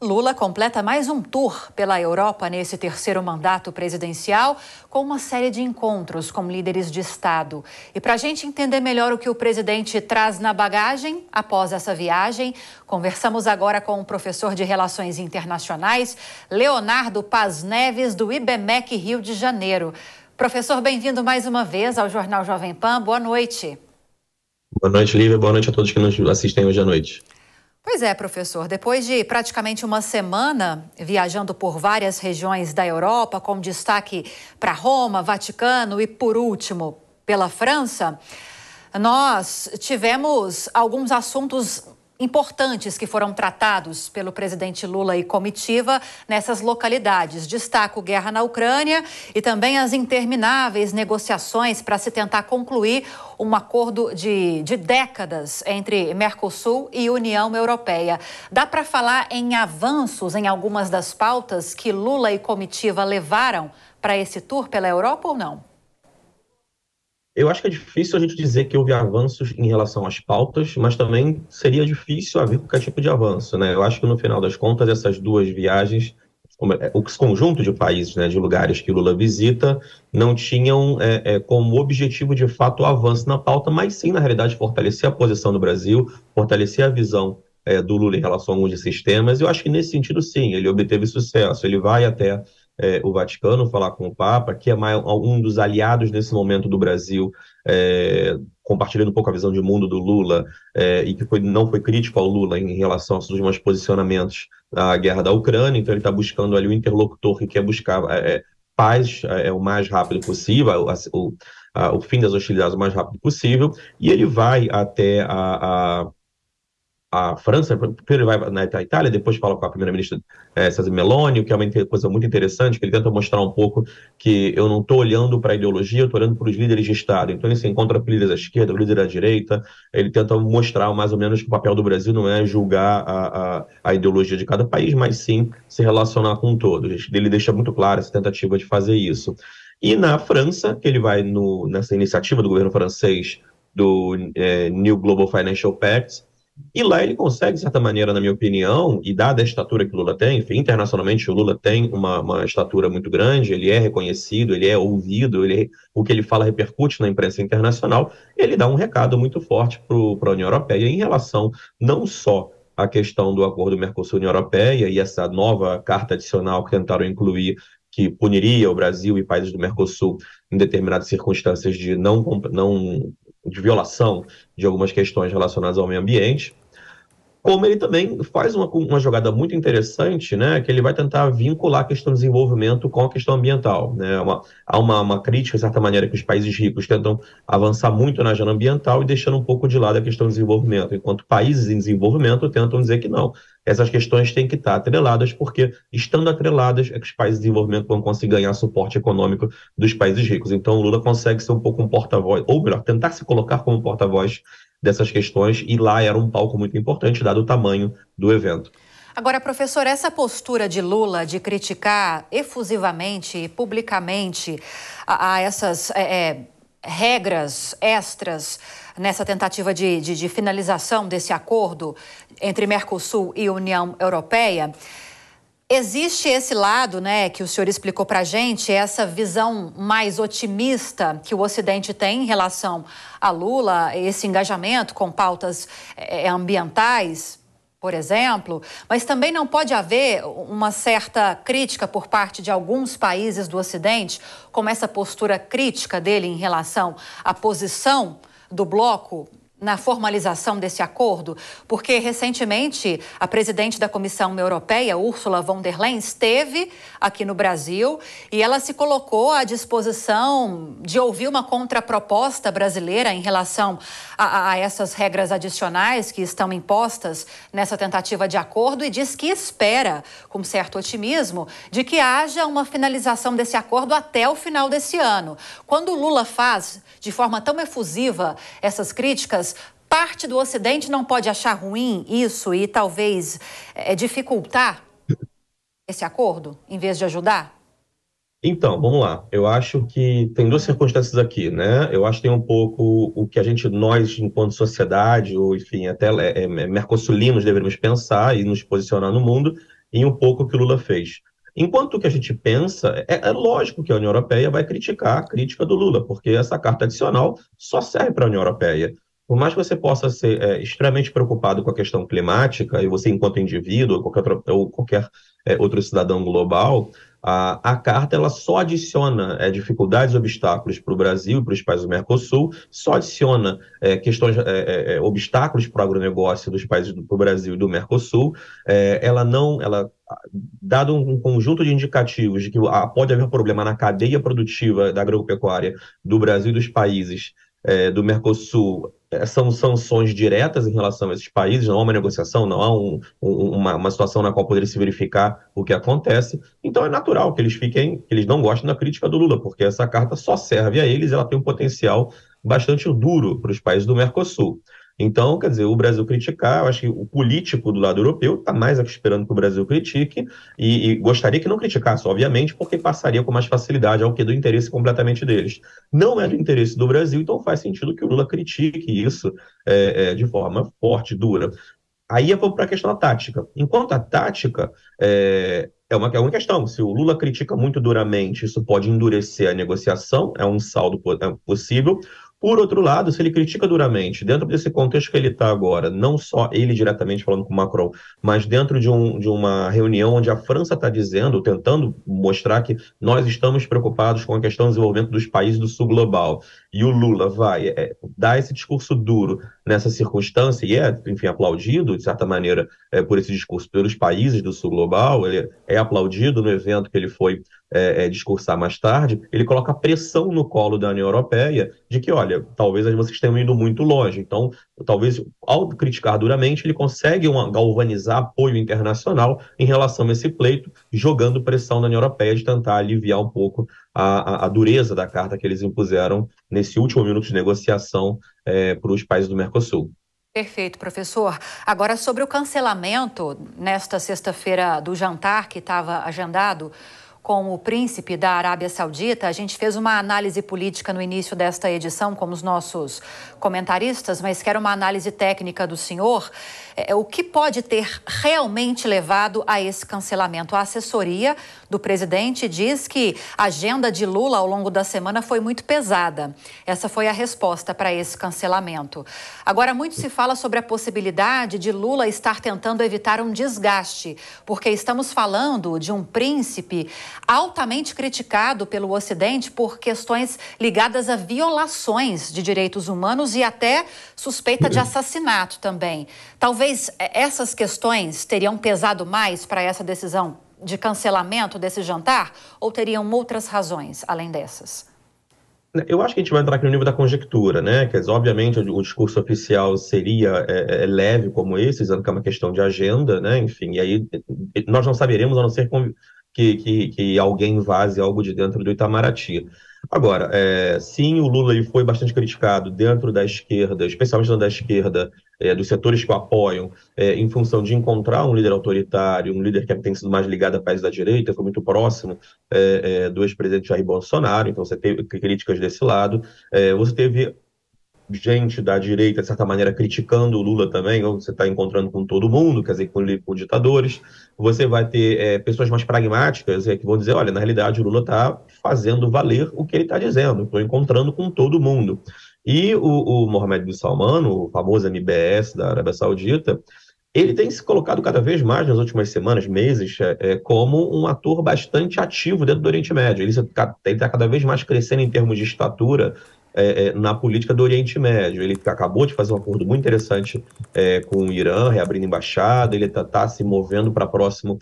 Lula completa mais um tour pela Europa nesse terceiro mandato presidencial, com uma série de encontros com líderes de Estado. E para a gente entender melhor o que o presidente traz na bagagem após essa viagem, conversamos agora com o professor de Relações Internacionais, Leonardo Paz Neves, do IBMEC Rio de Janeiro. Professor, bem-vindo mais uma vez ao Jornal Jovem Pan. Boa noite. Boa noite, Lívia. Boa noite a todos que nos assistem hoje à noite. Pois é, professor. Depois de praticamente uma semana viajando por várias regiões da Europa, com destaque para Roma, Vaticano e, por último, pela França, nós tivemos alguns assuntos importantes que foram tratados pelo presidente Lula e comitiva nessas localidades. Destaco guerra na Ucrânia e também as intermináveis negociações para se tentar concluir um acordo de décadas entre Mercosul e União Europeia. Dá para falar em avanços em algumas das pautas que Lula e comitiva levaram para esse tour pela Europa ou não? Eu acho que é difícil a gente dizer que houve avanços em relação às pautas, mas também seria difícil haver qualquer tipo de avanço, né? Eu acho que no final das contas essas duas viagens, o conjunto de países, né, de lugares que Lula visita, não tinham como objetivo de fato o avanço na pauta, mas sim, na realidade, fortalecer a posição do Brasil, fortalecer a visão do Lula em relação a alguns desses temas. Eu acho que nesse sentido, sim, ele obteve sucesso. Ele vai até o Vaticano falar com o Papa, que é um dos aliados nesse momento do Brasil, compartilhando um pouco a visão de mundo do Lula, e que não foi crítico ao Lula em relação aos últimos posicionamentos da guerra da Ucrânia. Então ele está buscando ali um interlocutor que quer buscar paz o mais rápido possível, o fim das hostilidades o mais rápido possível, e ele vai até a França. Primeiro ele vai na Itália, depois fala com a primeira-ministra Giorgia Meloni, o que é uma coisa muito interessante, que ele tenta mostrar um pouco que eu não estou olhando para a ideologia, eu estou olhando para os líderes de Estado. Então ele se encontra com líderes da esquerda, líderes da direita, ele tenta mostrar mais ou menos que o papel do Brasil não é julgar a ideologia de cada país, mas sim se relacionar com todos. Ele deixa muito claro essa tentativa de fazer isso. E na França, que ele vai nessa iniciativa do governo francês do New Global Financial Pact, e lá ele consegue, de certa maneira, na minha opinião, e dada a estatura que o Lula tem, enfim, internacionalmente o Lula tem uma estatura muito grande, ele é reconhecido, ele é ouvido, o que ele fala repercute na imprensa internacional, ele dá um recado muito forte para a União Europeia em relação não só à questão do acordo Mercosul-União Europeia e essa nova carta adicional que tentaram incluir, que puniria o Brasil e países do Mercosul em determinadas circunstâncias de de violação de algumas questões relacionadas ao meio ambiente, como ele também faz uma jogada muito interessante, né, que ele vai tentar vincular a questão do desenvolvimento com a questão ambiental, né? Há uma crítica, de certa maneira, que os países ricos tentam avançar muito na agenda ambiental e deixando um pouco de lado a questão do desenvolvimento, enquanto países em desenvolvimento tentam dizer que não. Essas questões têm que estar atreladas, porque, estando atreladas, é que os países de desenvolvimento vão conseguir ganhar suporte econômico dos países ricos. Então, o Lula consegue ser um pouco um porta-voz, ou melhor, tentar se colocar como porta-voz dessas questões, e lá era um palco muito importante, dado o tamanho do evento. Agora, professor, essa postura de Lula de criticar efusivamente e publicamente a essas regras extras nessa tentativa de finalização desse acordo entre Mercosul e União Europeia, existe esse lado, né, que o senhor explicou para a gente, essa visão mais otimista que o Ocidente tem em relação a Lula, esse engajamento com pautas ambientais, por exemplo, mas também não pode haver uma certa crítica por parte de alguns países do Ocidente, como essa postura crítica dele em relação à posição do bloco na formalização desse acordo, porque recentemente a presidente da Comissão Europeia, Ursula von der Leyen, esteve aqui no Brasil e ela se colocou à disposição de ouvir uma contraproposta brasileira em relação a essas regras adicionais que estão impostas nessa tentativa de acordo, e diz que espera, com certo otimismo, de que haja uma finalização desse acordo até o final desse ano. Quando o Lula faz de forma tão efusiva essas críticas, parte do Ocidente não pode achar ruim isso e talvez dificultar esse acordo, em vez de ajudar? Então, vamos lá. Eu acho que tem duas circunstâncias aqui, né? Eu acho que tem um pouco o que nós, enquanto sociedade, ou enfim, até mercosulinos, deveríamos pensar e nos posicionar no mundo, em um pouco que o Lula fez. Enquanto que a gente pensa, é lógico que a União Europeia vai criticar a crítica do Lula, porque essa carta adicional só serve para a União Europeia. Por mais que você possa ser extremamente preocupado com a questão climática, e você, enquanto indivíduo ou qualquer outro cidadão global, a carta ela só adiciona dificuldades e obstáculos para o Brasil e para os países do Mercosul, só adiciona obstáculos para o agronegócio dos países do Brasil e do Mercosul. Ela não, ela dado um conjunto de indicativos de que pode haver problema na cadeia produtiva da agropecuária do Brasil e dos países do Mercosul, são sanções diretas em relação a esses países, não há uma negociação, não há uma situação na qual poderia se verificar o que acontece. Então é natural que eles não gostem da crítica do Lula, porque essa carta só serve a eles, ela tem um potencial bastante duro para os países do Mercosul. Então, quer dizer, o Brasil criticar, eu acho que o político do lado europeu está mais esperando que o Brasil critique e gostaria que não criticasse, obviamente, porque passaria com mais facilidade ao que do interesse completamente deles. Não é do interesse do Brasil, então faz sentido que o Lula critique isso de forma forte, dura. Aí eu vou para a questão da tática. Enquanto a tática é uma questão. Se o Lula critica muito duramente, isso pode endurecer a negociação, é um saldo possível. Por outro lado, se ele critica duramente, dentro desse contexto que ele está agora, não só ele diretamente falando com o Macron, mas dentro de uma reunião onde a França está dizendo, tentando mostrar que nós estamos preocupados com a questão do desenvolvimento dos países do sul global, e o Lula vai dar esse discurso duro nessa circunstância, e enfim, aplaudido, de certa maneira, por esse discurso pelos países do sul global, ele é aplaudido no evento que ele foi discursar mais tarde, ele coloca pressão no colo da União Europeia de que, olha, talvez vocês tenham ido muito longe. Então, talvez, ao criticar duramente, ele consegue galvanizar apoio internacional em relação a esse pleito, jogando pressão na União Europeia de tentar aliviar um pouco a dureza da carta que eles impuseram nesse último minuto de negociação para os países do Mercosul. Perfeito, professor. Agora, sobre o cancelamento, nesta sexta-feira, do jantar que estava agendado com o príncipe da Arábia Saudita, a gente fez uma análise política no início desta edição com os nossos comentaristas, mas quero uma análise técnica do senhor. O que pode ter realmente levado a esse cancelamento? A assessoria do presidente diz que a agenda de Lula ao longo da semana foi muito pesada. Essa foi a resposta para esse cancelamento. Agora, muito se fala sobre a possibilidade de Lula estar tentando evitar um desgaste, porque estamos falando de um príncipe altamente criticado pelo Ocidente por questões ligadas a violações de direitos humanos e até suspeita de assassinato também. Talvez essas questões teriam pesado mais para essa decisão de cancelamento desse jantar ou teriam outras razões além dessas? Eu acho que a gente vai entrar aqui no nível da conjectura, né? Quer dizer, obviamente, o discurso oficial seria leve como esse, dizendo que é uma questão de agenda, né? Enfim, e aí nós não saberemos, a não ser que alguém vaze algo de dentro do Itamaraty. Agora, sim, o Lula ele foi bastante criticado dentro da esquerda, especialmente dentro da esquerda, dos setores que o apoiam, em função de encontrar um líder autoritário, um líder que tem sido mais ligado a países da direita, foi muito próximo do ex-presidente Jair Bolsonaro, então você teve críticas desse lado. Você teve gente da direita, de certa maneira, criticando o Lula também, ou você está encontrando com todo mundo, quer dizer, com ditadores. Você vai ter pessoas mais pragmáticas que vão dizer, olha, na realidade o Lula está fazendo valer o que ele está dizendo, estou encontrando com todo mundo. E o Mohammed bin Salman, o famoso MBS da Arábia Saudita, ele tem se colocado cada vez mais nas últimas semanas, meses, como um ator bastante ativo dentro do Oriente Médio. Ele está cada vez mais crescendo em termos de estatura na política do Oriente Médio. Ele acabou de fazer um acordo muito interessante com o Irã, reabrindo embaixada, ele está se movendo para próximo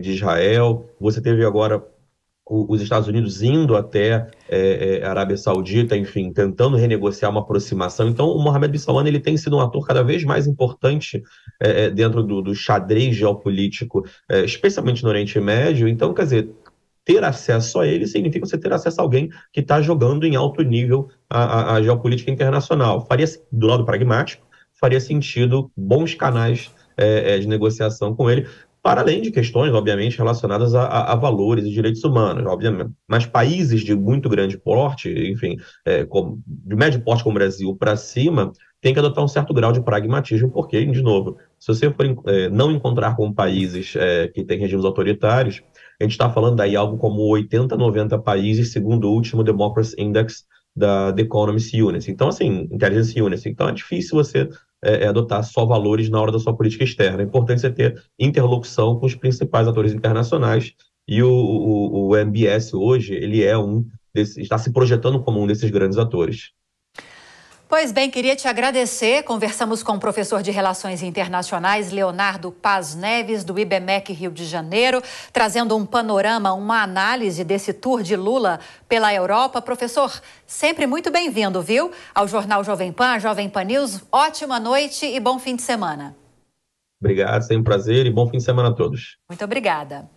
de Israel. Você teve agora os Estados Unidos indo até a Arábia Saudita, enfim, tentando renegociar uma aproximação. Então, o Mohammed bin Salman ele tem sido um ator cada vez mais importante dentro do xadrez geopolítico, especialmente no Oriente Médio. Então, quer dizer, ter acesso a ele significa você ter acesso a alguém que está jogando em alto nível a geopolítica internacional. Do lado pragmático, faria sentido bons canais de negociação com ele. para além de questões, obviamente, relacionadas a valores e direitos humanos, obviamente. Mas países de muito grande porte, enfim, de médio porte como o Brasil para cima, tem que adotar um certo grau de pragmatismo, porque, de novo, se você for não encontrar com países que têm regimes autoritários, a gente está falando daí algo como 80, 90 países, segundo o último Democracy Index da The Economist Unity. Então, assim, Intelligence Unity. Então, é difícil você adotar só valores na hora da sua política externa. É importante você ter interlocução com os principais atores internacionais e o MBS hoje, ele está se projetando como um desses grandes atores. Pois bem, queria te agradecer. Conversamos com o professor de Relações Internacionais, Leonardo Paz Neves, do IBMEC Rio de Janeiro, trazendo um panorama, uma análise desse tour de Lula pela Europa. Professor, sempre muito bem-vindo, viu? Ao Jornal Jovem Pan, Jovem Pan News. Ótima noite e bom fim de semana. Obrigado, sempre um prazer e bom fim de semana a todos. Muito obrigada.